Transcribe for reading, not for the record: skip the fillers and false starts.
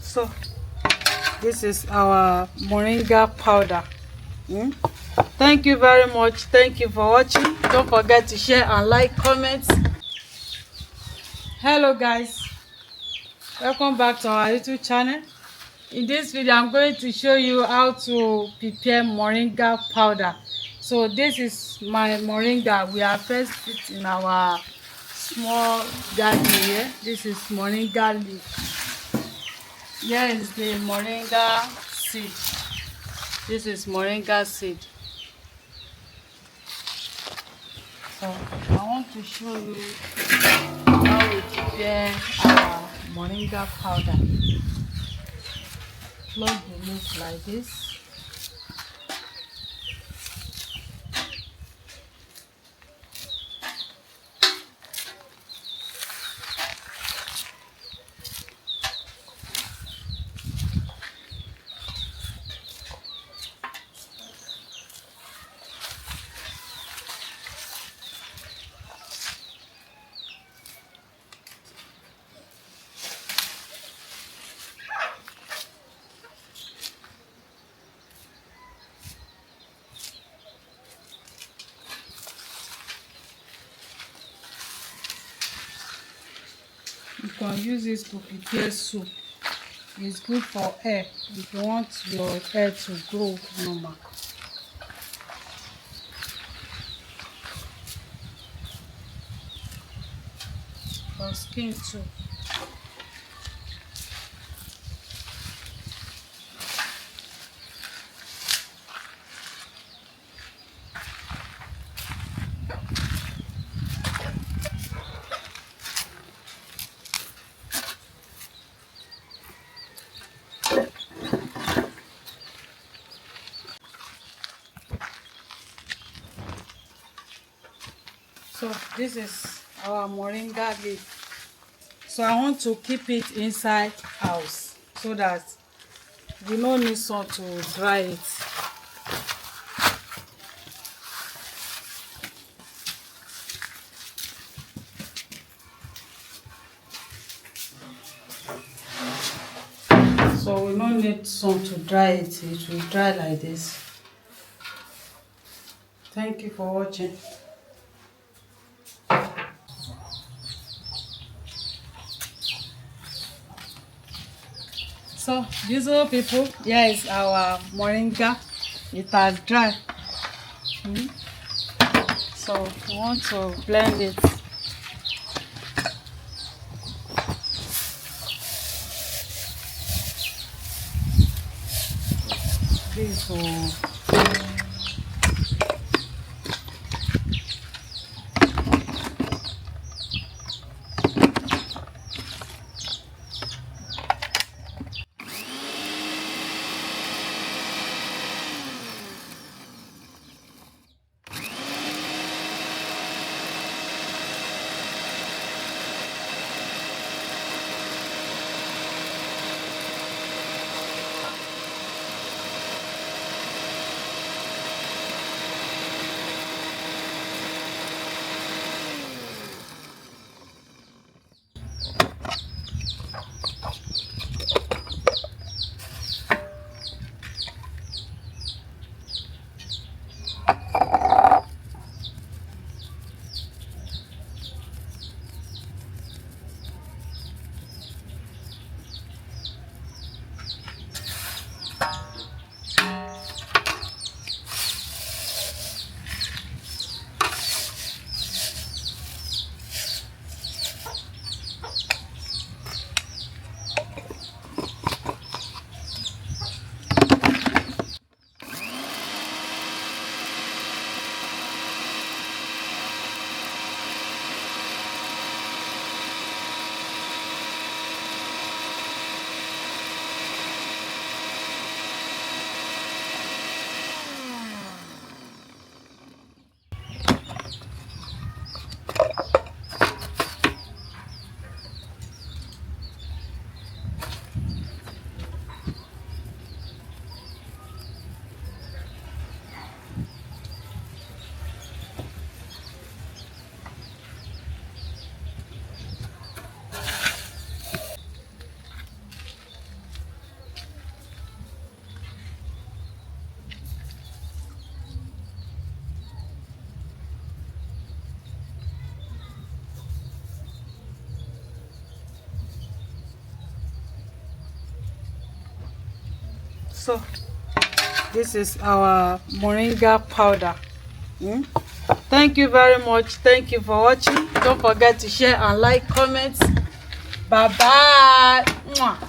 So this is our moringa powder. Thank you very much. Thank you for watching. Don't forget to share and like, comments. Hello guys, welcome back to our YouTube channel. In this video I'm going to show you how to prepare moringa powder. So this is my moringa. We are first put in our small garden here. This is moringa leaf. Here is the moringa seed. This is moringa seed. So I want to show you how we prepare our moringa powder. Plug the leaf like this. You can use this to prepare soup. It's good for hair if you want your hair to grow normal. For skin too. So this is our moringa leaf. So I want to keep it inside house so that we don't need sun to dry it. So we don't need sun to dry it. It will dry like this. Thank you for watching. So beautiful people, here is our moringa. It has dry. So we want to blend it. This will So this is our moringa powder. Thank you very much. Thank you for watching. Don't forget to share and like, comments. Bye bye.